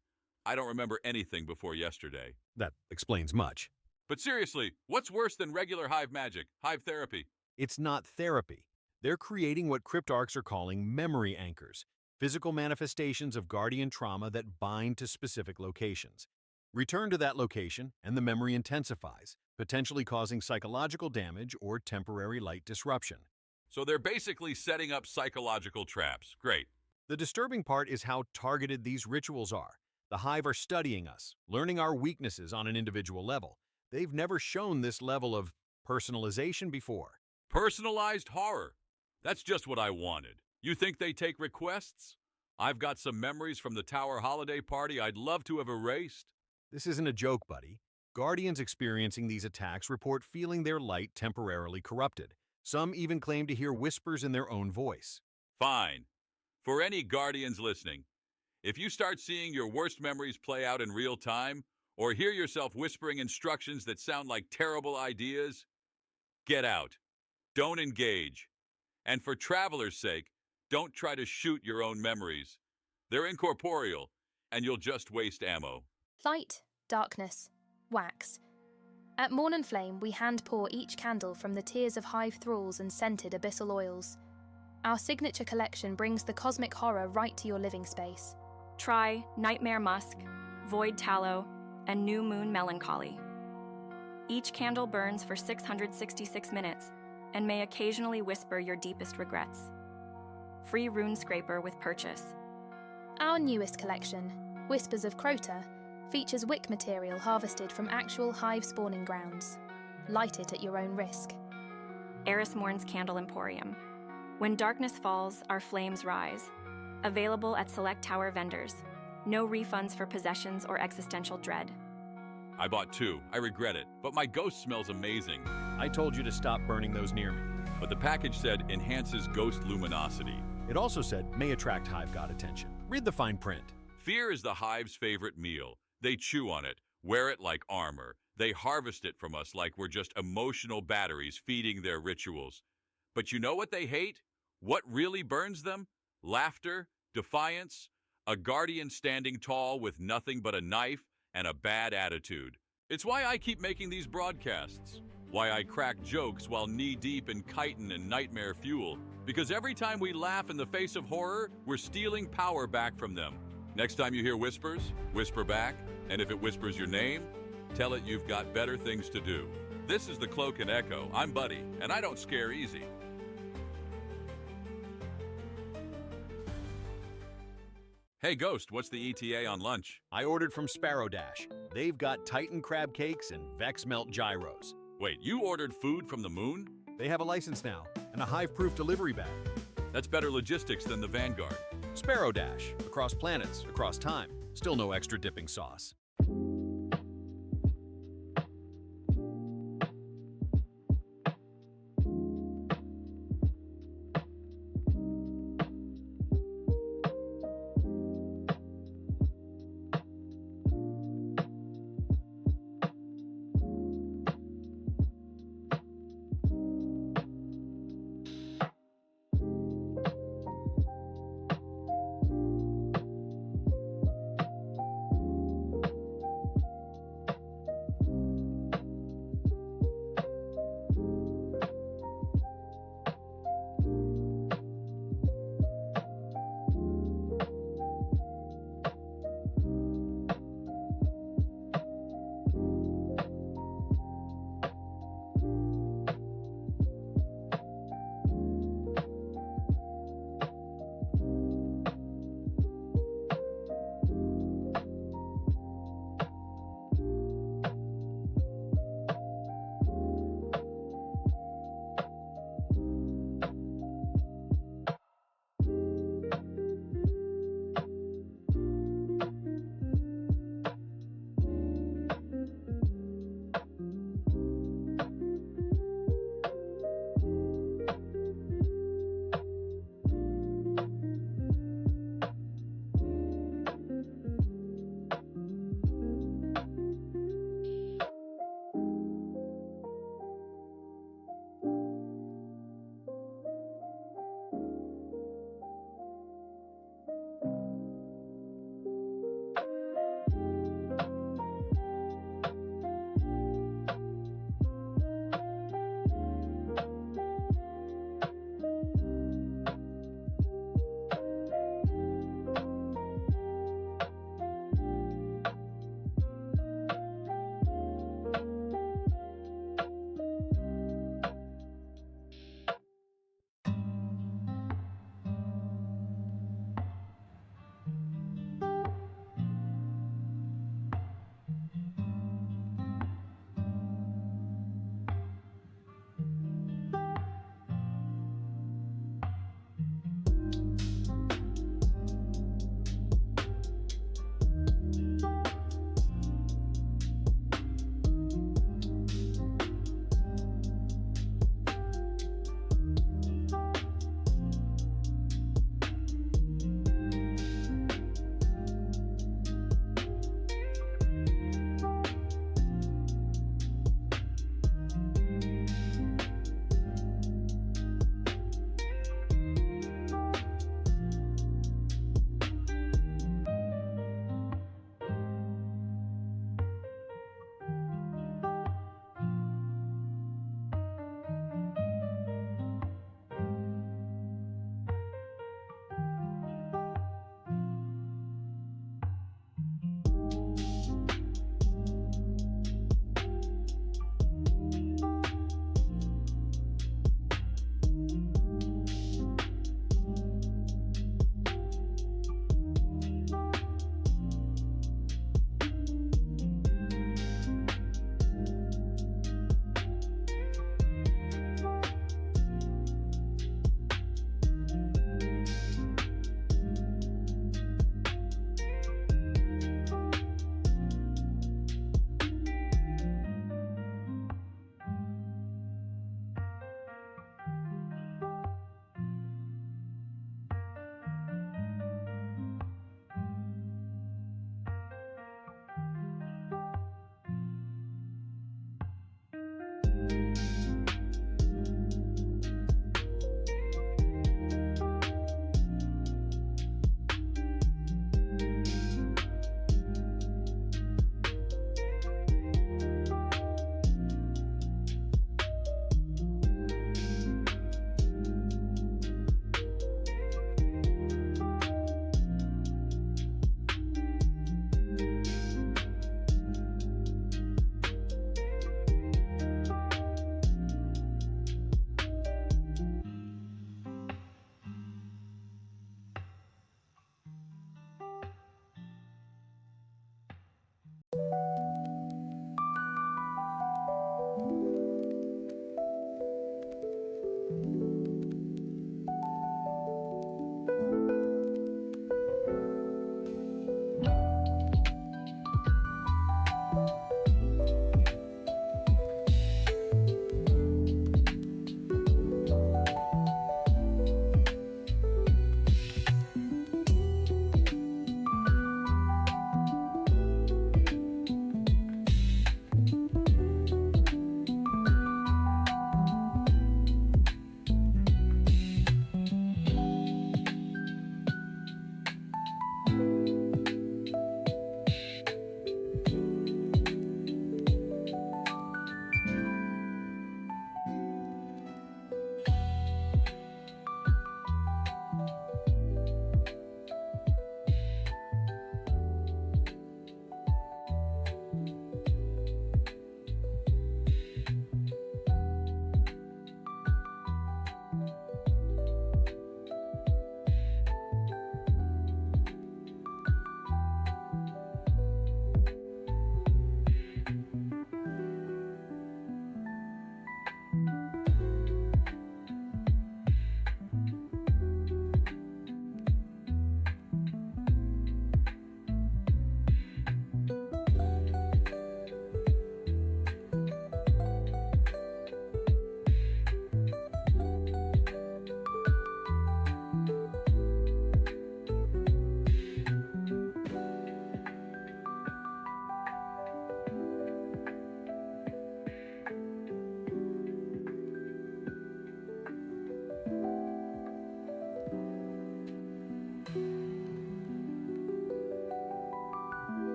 I don't remember anything before yesterday. That explains much. But seriously, what's worse than regular hive magic, hive therapy? It's not therapy. They're creating what cryptarchs are calling memory anchors, physical manifestations of Guardian trauma that bind to specific locations. Return to that location, and the memory intensifies, potentially causing psychological damage or temporary light disruption. So they're basically setting up psychological traps. Great. The disturbing part is how targeted these rituals are. The Hive are studying us, learning our weaknesses on an individual level. They've never shown this level of personalization before. Personalized horror. That's just what I wanted. You think they take requests? I've got some memories from the Tower holiday party I'd love to have erased. This isn't a joke, buddy. Guardians experiencing these attacks report feeling their light temporarily corrupted. Some even claim to hear whispers in their own voice. Fine. For any Guardians listening, if you start seeing your worst memories play out in real time, or hear yourself whispering instructions that sound like terrible ideas, get out. Don't engage. And for travelers' sake, don't try to shoot your own memories. They're incorporeal, and you'll just waste ammo. Light, darkness, wax. At Morn and Flame, we hand pour each candle from the tiers of hive thralls and scented abyssal oils. Our signature collection brings the cosmic horror right to your living space. Try Nightmare Musk, Void Tallow, and New Moon Melancholy. Each candle burns for 666 minutes and may occasionally whisper your deepest regrets. Free rune scraper with purchase. Our newest collection, Whispers of Crota, features wick material harvested from actual hive spawning grounds. Light it at your own risk. Eris Morn's Candle Emporium. When darkness falls, our flames rise. Available at select tower vendors. No refunds for possessions or existential dread. I bought 2. I regret it, but my ghost smells amazing. I told you to stop burning those near me. But the package said enhances ghost luminosity. It also said may attract hive god attention. Read the fine print. Fear is the hive's favorite meal. They chew on it, wear it like armor. They harvest it from us like we're just emotional batteries feeding their rituals. But you know what they hate? What really burns them? Laughter, defiance, a guardian standing tall with nothing but a knife and a bad attitude. It's why I keep making these broadcasts. Why I crack jokes while knee-deep in chitin and nightmare fuel. Because every time we laugh in the face of horror, we're stealing power back from them. Next time you hear whispers, whisper back. And if it whispers your name, tell it you've got better things to do. This is the Cloak and Echo. I'm Buddy, and I don't scare easy. Hey Ghost, what's the ETA on lunch? I ordered from Sparrow Dash. They've got Titan crab cakes and Vex melt gyros. Wait, you ordered food from the moon? They have a license now, and a hive-proof delivery bag. That's better logistics than the Vanguard. Sparrow Dash, across planets, across time. Still no extra dipping sauce.